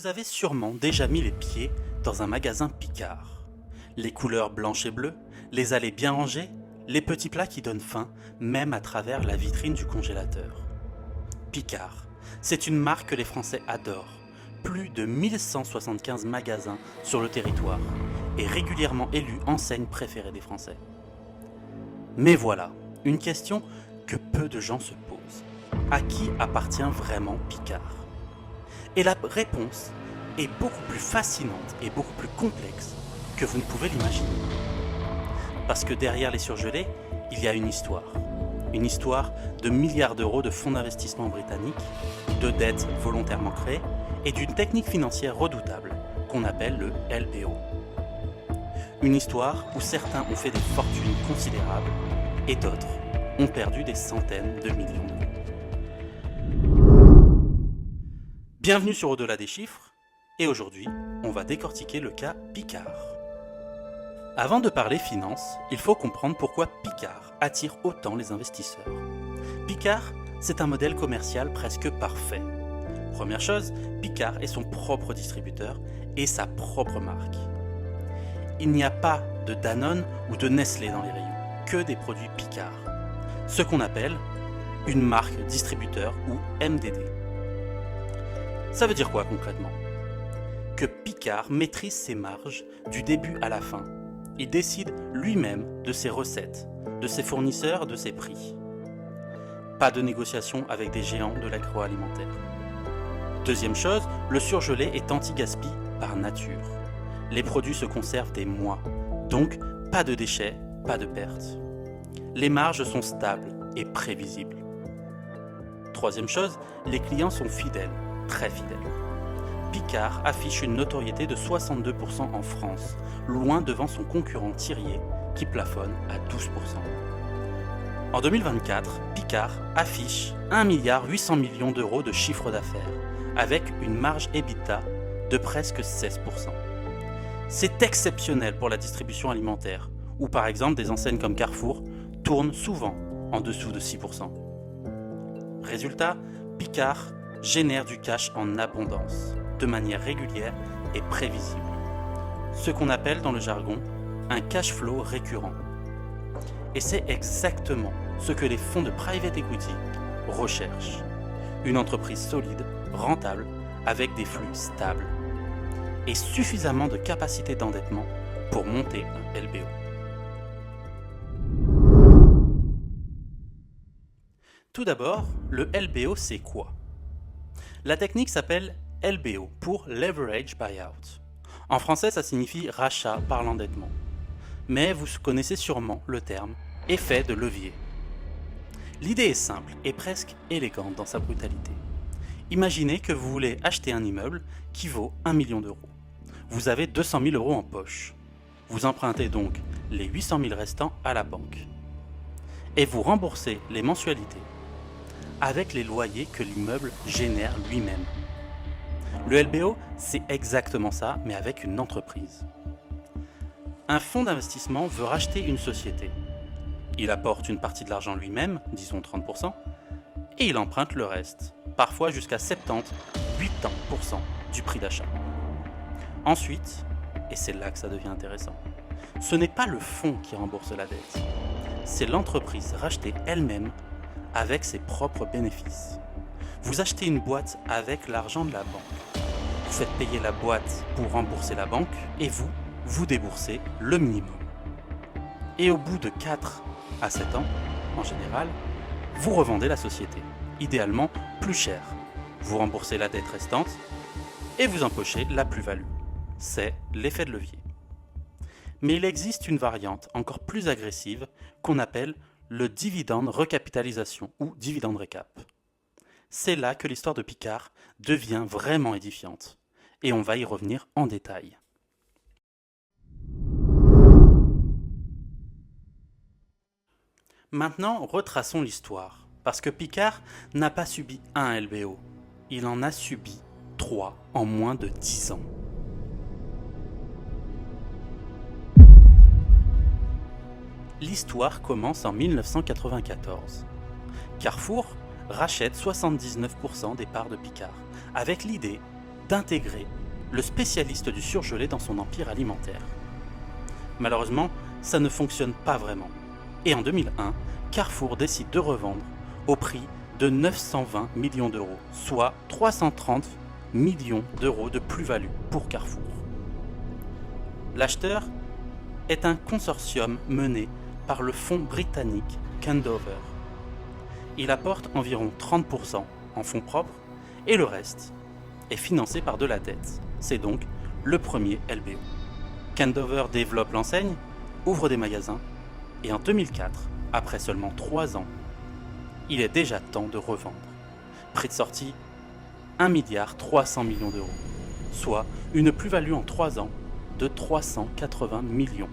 Vous avez sûrement déjà mis les pieds dans un magasin Picard. Les couleurs blanches et bleues, les allées bien rangées, les petits plats qui donnent faim, même à travers la vitrine du congélateur. Picard, c'est une marque que les Français adorent. Plus de 1175 magasins sur le territoire et régulièrement élue enseigne préférée des Français. Mais voilà, une question que peu de gens se posent. À qui appartient vraiment Picard ? Et la réponse est beaucoup plus fascinante et beaucoup plus complexe que vous ne pouvez l'imaginer. Parce que derrière les surgelés, il y a une histoire. Une histoire de milliards d'euros de fonds d'investissement britanniques, de dettes volontairement créées et d'une technique financière redoutable qu'on appelle le LBO. Une histoire où certains ont fait des fortunes considérables et d'autres ont perdu des centaines de millions d'euros. Bienvenue sur Au-delà des chiffres, et aujourd'hui, on va décortiquer le cas Picard. Avant de parler finances, il faut comprendre pourquoi Picard attire autant les investisseurs. Picard, c'est un modèle commercial presque parfait. Première chose, Picard est son propre distributeur et sa propre marque. Il n'y a pas de Danone ou de Nestlé dans les rayons, que des produits Picard. Ce qu'on appelle une marque distributeur ou MDD. Ça veut dire quoi concrètement ? Que Picard maîtrise ses marges du début à la fin. Il décide lui-même de ses recettes, de ses fournisseurs, de ses prix. Pas de négociation avec des géants de l'agroalimentaire. Deuxième chose, le surgelé est anti-gaspi par nature. Les produits se conservent des mois, donc pas de déchets, pas de pertes. Les marges sont stables et prévisibles. Troisième chose, les clients sont fidèles, très fidèles. Picard affiche une notoriété de 62% en France, loin devant son concurrent Thirier, qui plafonne à 12%. En 2024, Picard affiche 1,8 milliard d'euros de chiffre d'affaires, avec une marge EBITDA de presque 16%. C'est exceptionnel pour la distribution alimentaire, où par exemple des enseignes comme Carrefour tournent souvent en dessous de 6%. Résultat, Picard génère du cash en abondance, de manière régulière et prévisible. Ce qu'on appelle dans le jargon un cash flow récurrent. Et c'est exactement ce que les fonds de private equity recherchent. Une entreprise solide, rentable, avec des flux stables. Et suffisamment de capacité d'endettement pour monter un LBO. Tout d'abord, le LBO c'est quoi ? La technique s'appelle LBO pour Leverage Buyout. En français, ça signifie rachat par l'endettement. Mais vous connaissez sûrement le terme effet de levier. L'idée est simple et presque élégante dans sa brutalité. Imaginez que vous voulez acheter un immeuble qui vaut 1 million d'euros. Vous avez 200 000 euros en poche. Vous empruntez donc les 800 000 restants à la banque. Et vous remboursez les mensualités avec les loyers que l'immeuble génère lui-même. Le LBO, c'est exactement ça, mais avec une entreprise. Un fonds d'investissement veut racheter une société. Il apporte une partie de l'argent lui-même, disons 30%, et il emprunte le reste, parfois jusqu'à 70-80% du prix d'achat. Ensuite, et c'est là que ça devient intéressant, ce n'est pas le fonds qui rembourse la dette, c'est l'entreprise rachetée elle-même avec ses propres bénéfices. Vous achetez une boîte avec l'argent de la banque. Vous faites payer la boîte pour rembourser la banque et vous déboursez le minimum. Et au bout de 4 à 7 ans, en général, vous revendez la société, idéalement plus cher. Vous remboursez la dette restante et vous empochez la plus-value. C'est l'effet de levier. Mais il existe une variante encore plus agressive qu'on appelle le dividende recapitalisation ou dividende récap. C'est là que l'histoire de Picard devient vraiment édifiante, et on va y revenir en détail. Maintenant, retraçons l'histoire, parce que Picard n'a pas subi un LBO, il en a subi 3 en moins de 10 ans. L'histoire commence en 1994. Carrefour rachète 79% des parts de Picard, avec l'idée d'intégrer le spécialiste du surgelé dans son empire alimentaire. Malheureusement, ça ne fonctionne pas vraiment. Et en 2001, Carrefour décide de revendre au prix de 920 millions d'euros, soit 330 millions d'euros de plus-value pour Carrefour. L'acheteur est un consortium mené par le fonds britannique Candover. Il apporte environ 30% en fonds propres et le reste est financé par de la dette. C'est donc le premier LBO. Candover développe l'enseigne, ouvre des magasins et en 2004, après seulement 3 ans, il est déjà temps de revendre. Prix de sortie 1,3 milliard d'euros, soit une plus-value en 3 ans de 380 millions.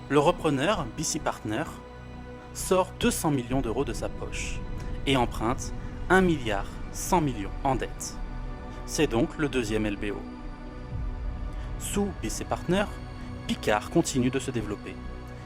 Le repreneur, BC Partners, sort 200 millions d'euros de sa poche et emprunte 1,1 milliard en dette. C'est donc le deuxième LBO. Sous BC Partners, Picard continue de se développer,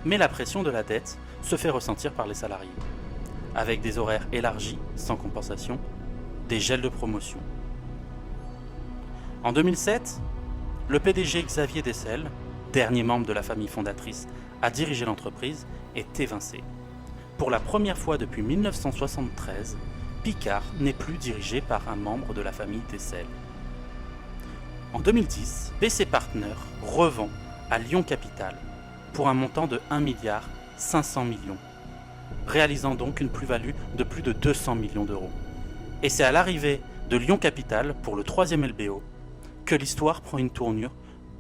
mais la pression de la dette se fait ressentir par les salariés, avec des horaires élargis sans compensation, des gels de promotion. En 2007, le PDG Xavier Dessel, dernier membre de la famille fondatrice à diriger l'entreprise, est évincé. Pour la première fois depuis 1973, Picard n'est plus dirigé par un membre de la famille Dessel. En 2010, BC Partners revend à Lyon Capital pour un montant de 1,5 milliard, réalisant donc une plus-value de plus de 200 millions d'euros. Et c'est à l'arrivée de Lyon Capital pour le troisième LBO que l'histoire prend une tournure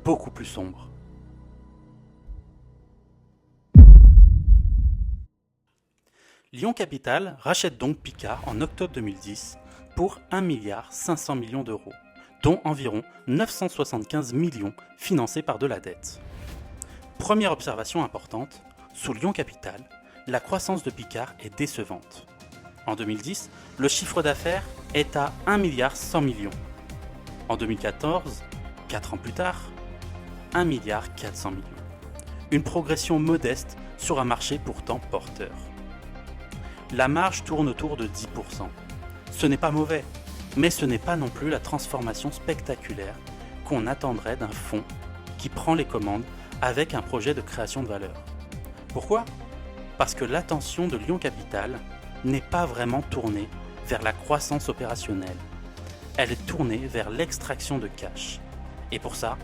beaucoup plus sombre. Lyon Capital rachète donc Picard en octobre 2010 pour 1,5 milliard d'euros, dont environ 975 millions financés par de la dette. Première observation importante, sous Lyon Capital, la croissance de Picard est décevante. En 2010, le chiffre d'affaires est à 1,1 milliard. En 2014, 4 ans plus tard, 1,4 milliard. Une progression modeste sur un marché pourtant porteur. La marge tourne autour de 10%. Ce n'est pas mauvais, mais ce n'est pas non plus la transformation spectaculaire qu'on attendrait d'un fonds qui prend les commandes avec un projet de création de valeur. Pourquoi ? Parce que l'attention de Lyon Capital n'est pas vraiment tournée vers la croissance opérationnelle. Elle est tournée vers l'extraction de cash. Et pour ça,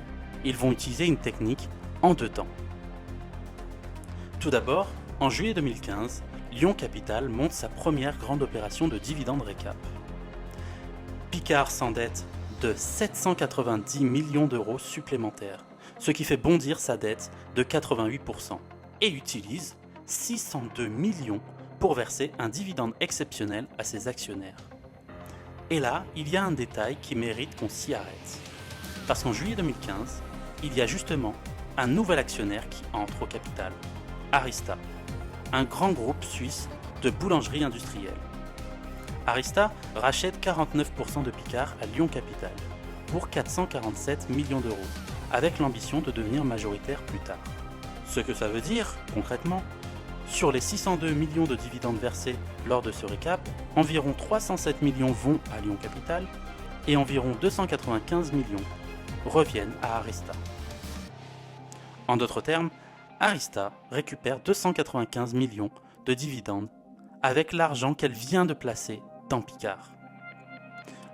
ils vont utiliser une technique en 2 temps. Tout d'abord, en juillet 2015, Lyon Capital monte sa première grande opération de dividende récap. Picard s'endette de 790 millions d'euros supplémentaires, ce qui fait bondir sa dette de 88%, et utilise 602 millions pour verser un dividende exceptionnel à ses actionnaires. Et là, il y a un détail qui mérite qu'on s'y arrête. Parce qu'en juillet 2015, il y a justement un nouvel actionnaire qui entre au capital, Arista, un grand groupe suisse de boulangerie industrielle. Arista rachète 49% de Picard à Lyon Capital pour 447 millions d'euros, avec l'ambition de devenir majoritaire plus tard. Ce que ça veut dire, concrètement, sur les 602 millions de dividendes versés lors de ce récap, environ 307 millions vont à Lyon Capital et environ 295 millions reviennent à Arista. En d'autres termes, Arista récupère 295 millions de dividendes avec l'argent qu'elle vient de placer dans Picard.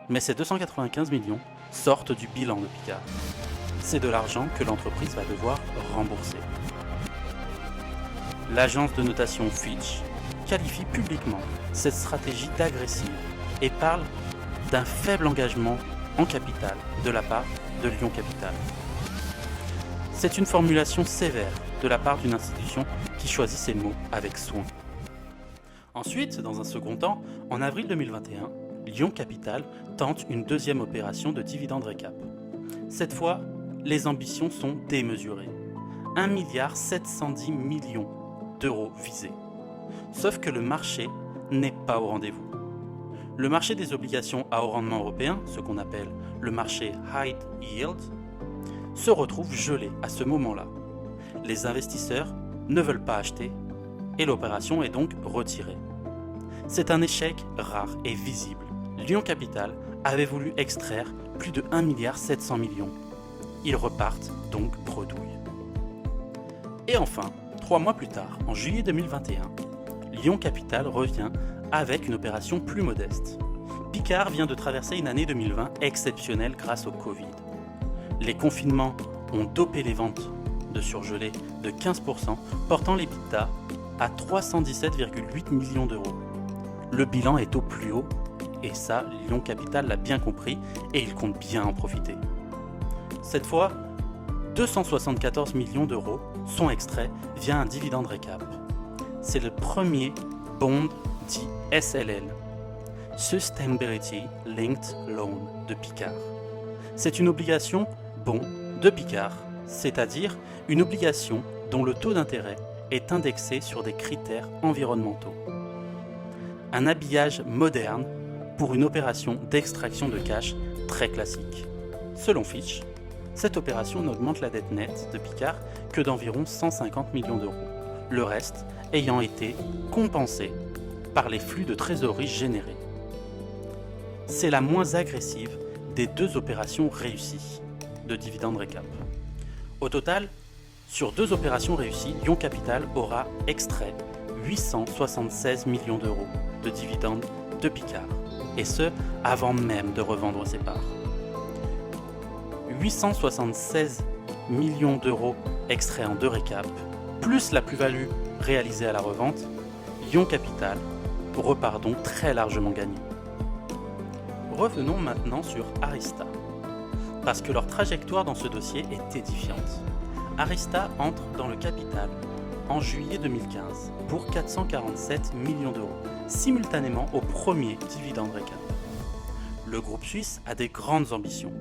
Mais ces 295 millions sortent du bilan de Picard. C'est de l'argent que l'entreprise va devoir rembourser. L'agence de notation Fitch qualifie publiquement cette stratégie d'agressive et parle d'un faible engagement en capital de la part de Lyon Capital. C'est une formulation sévère de la part d'une institution qui choisit ses mots avec soin. Ensuite, dans un second temps, en avril 2021, Lyon Capital tente une deuxième opération de dividende récap. Cette fois, les ambitions sont démesurées. 1,710 milliard d'euros visés. Sauf que le marché n'est pas au rendez-vous. Le marché des obligations à haut rendement européen, ce qu'on appelle le marché high yield, se retrouve gelé à ce moment-là. Les investisseurs ne veulent pas acheter et l'opération est donc retirée. C'est un échec rare et visible. Lyon Capital avait voulu extraire plus de 1,7 milliard. Ils repartent donc bredouille. Et enfin, 3 mois plus tard, en juillet 2021, Lyon Capital revient avec une opération plus modeste. Picard vient de traverser une année 2020 exceptionnelle grâce au Covid. Les confinements ont dopé les ventes de surgelés de 15%, portant l'EBITDA à 317,8 millions d'euros. Le bilan est au plus haut, et ça, Lyon Capital l'a bien compris, et il compte bien en profiter. Cette fois, 274 millions d'euros sont extraits via un dividende récap. C'est le premier bond dit SLL, Sustainability Linked Loan de Picard. C'est une obligation bon de Picard, c'est-à-dire une obligation dont le taux d'intérêt est indexé sur des critères environnementaux. Un habillage moderne pour une opération d'extraction de cash très classique. Selon Fitch, cette opération n'augmente la dette nette de Picard que d'environ 150 millions d'euros, le reste ayant été compensé par les flux de trésorerie générés. C'est la moins agressive des deux opérations réussies de dividende récap. Au total, sur 2 opérations réussies, Lyon Capital aura extrait 876 millions d'euros de dividendes de Picard, et ce, avant même de revendre ses parts. 876 millions d'euros extraits en 2 récaps, plus la plus-value réalisée à la revente, Lyon Capital repart donc très largement gagnant. Revenons maintenant sur Arista, parce que leur trajectoire dans ce dossier est édifiante. Arista entre dans le capital en juillet 2015 pour 447 millions d'euros, simultanément au premier dividende récap. Le groupe suisse a des grandes ambitions,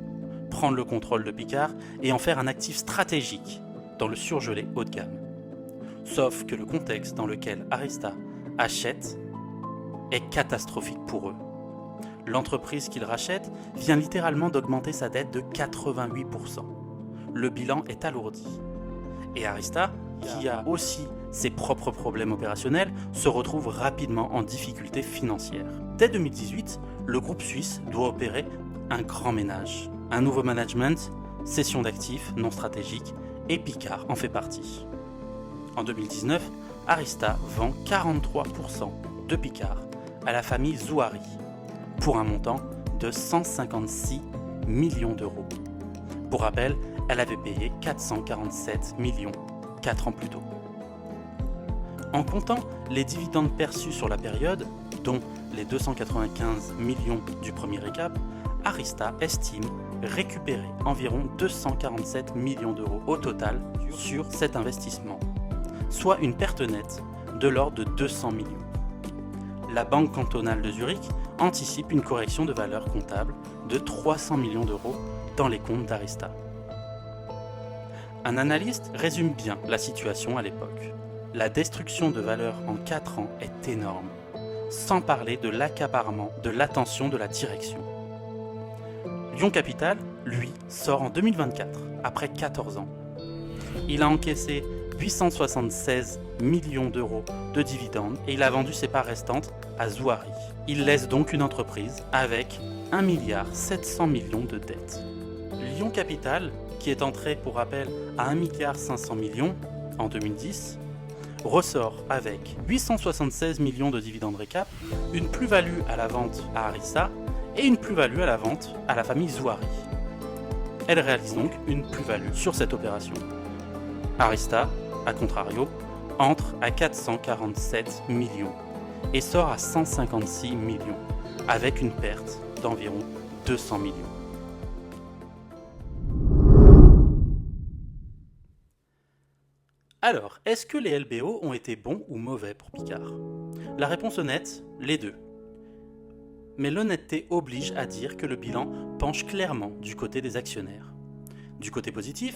prendre le contrôle de Picard et en faire un actif stratégique dans le surgelé haut de gamme. Sauf que le contexte dans lequel Arista achète est catastrophique pour eux. L'entreprise qu'ils rachètent vient littéralement d'augmenter sa dette de 88%. Le bilan est alourdi. Et Arista, qui a aussi ses propres problèmes opérationnels, se retrouve rapidement en difficulté financière. Dès 2018, le groupe suisse doit opérer un grand ménage. Un nouveau management, cession d'actifs non stratégiques, et Picard en fait partie. En 2019, Arista vend 43% de Picard à la famille Zouari pour un montant de 156 millions d'euros. Pour rappel, elle avait payé 447 millions 4 ans plus tôt. En comptant les dividendes perçus sur la période, dont les 295 millions du premier récap, Arista estime récupérer environ 247 millions d'euros au total sur cet investissement, soit une perte nette de l'ordre de 200 millions. La Banque cantonale de Zurich anticipe une correction de valeur comptable de 300 millions d'euros dans les comptes d'Arista. Un analyste résume bien la situation à l'époque. La destruction de valeur en 4 ans est énorme, sans parler de l'accaparement de l'attention de la direction. Lyon Capital, lui, sort en 2024, après 14 ans. Il a encaissé 876 millions d'euros de dividendes et il a vendu ses parts restantes à Zouari. Il laisse donc une entreprise avec 1,7 milliard de dettes. Lyon Capital, qui est entré pour rappel à 1,5 milliard en 2010, ressort avec 876 millions de dividendes récap, une plus-value à la vente à Arista et une plus-value à la vente à la famille Zouari. Elle réalise donc une plus-value sur cette opération. Arista, à contrario, entre à 447 millions et sort à 156 millions, avec une perte d'environ 200 millions. Alors, est-ce que les LBO ont été bons ou mauvais pour Picard ? La réponse honnête, les deux. Mais l'honnêteté oblige à dire que le bilan penche clairement du côté des actionnaires. Du côté positif,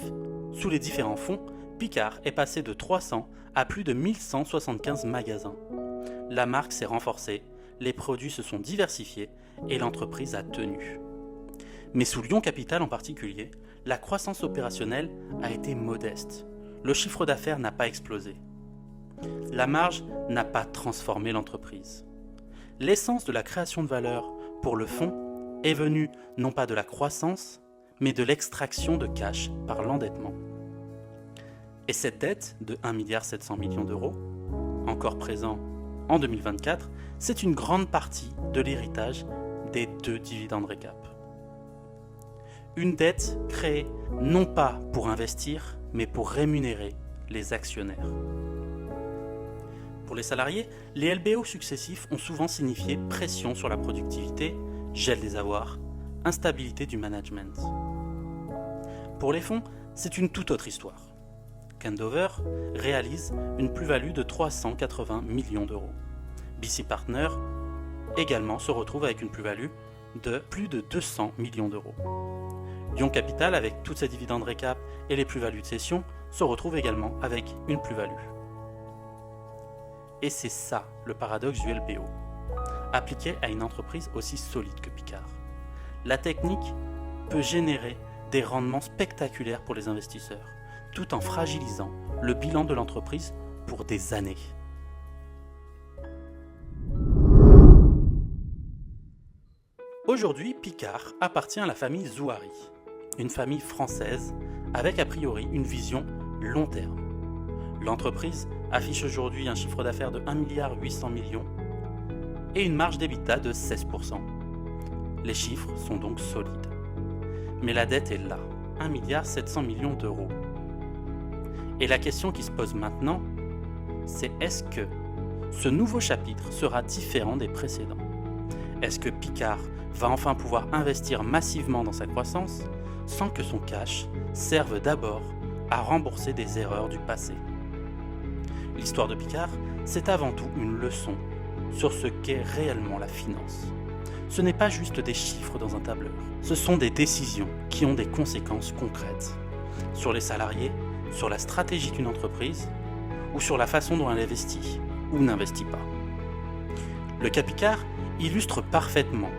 sous les différents fonds, Picard est passé de 300 à plus de 1175 magasins. La marque s'est renforcée, les produits se sont diversifiés et l'entreprise a tenu. Mais sous Lyon Capital en particulier, la croissance opérationnelle a été modeste. Le chiffre d'affaires n'a pas explosé. La marge n'a pas transformé l'entreprise. l'essence de la création de valeur pour le fonds est venue non pas de la croissance, mais de l'extraction de cash par l'endettement. Et cette dette de 1,7 milliard d'euros, encore présent en 2024, c'est une grande partie de l'héritage des 2 dividendes récap. Une dette créée non pas pour investir, mais pour rémunérer les actionnaires. Pour les salariés, les LBO successifs ont souvent signifié pression sur la productivité, gel des avoirs, instabilité du management. Pour les fonds, c'est une toute autre histoire. Candover réalise une plus-value de 380 millions d'euros. BC Partners également se retrouve avec une plus-value de plus de 200 millions d'euros. Lyon Capital, avec toutes ses dividendes récap et les plus-values de cession, se retrouve également avec une plus-value. Et c'est ça le paradoxe du LBO, appliqué à une entreprise aussi solide que Picard. La technique peut générer des rendements spectaculaires pour les investisseurs, tout en fragilisant le bilan de l'entreprise pour des années. Aujourd'hui, Picard appartient à la famille Zouari, une famille française avec a priori une vision long terme. L'entreprise affiche aujourd'hui un chiffre d'affaires de 1,8 milliard et une marge d'EBITDA de 16%. Les chiffres sont donc solides. Mais la dette est là, 1,7 milliard d'euros. Et la question qui se pose maintenant, c'est est-ce que ce nouveau chapitre sera différent des précédents ? Est-ce que Picard va enfin pouvoir investir massivement dans sa croissance sans que son cash serve d'abord à rembourser des erreurs du passé ? L'histoire de Picard, c'est avant tout une leçon sur ce qu'est réellement la finance. Ce n'est pas juste des chiffres dans un tableur, ce sont des décisions qui ont des conséquences concrètes sur les salariés, sur la stratégie d'une entreprise ou sur la façon dont elle investit ou n'investit pas. Le cas Picard illustre parfaitement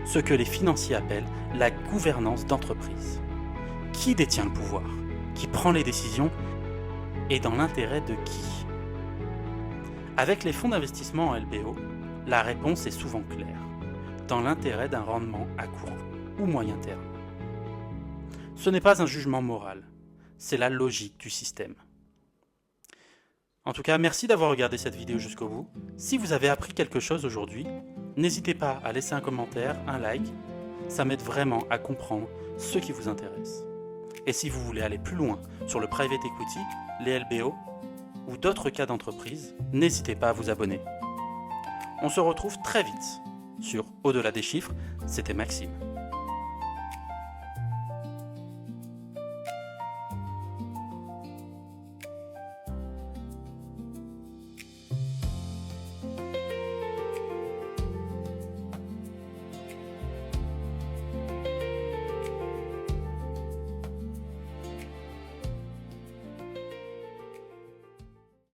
ce que les financiers appellent la gouvernance d'entreprise. Qui détient le pouvoir ? Qui prend les décisions ? Et dans l'intérêt de qui ? Avec les fonds d'investissement en LBO, la réponse est souvent claire, dans l'intérêt d'un rendement à court ou moyen terme. Ce n'est pas un jugement moral, c'est la logique du système. En tout cas, merci d'avoir regardé cette vidéo jusqu'au bout. Si vous avez appris quelque chose aujourd'hui, n'hésitez pas à laisser un commentaire, un like, ça m'aide vraiment à comprendre ce qui vous intéresse. Et si vous voulez aller plus loin sur le private equity, les LBO ou d'autres cas d'entreprise, n'hésitez pas à vous abonner. On se retrouve très vite sur Au-delà des chiffres, c'était Maxime.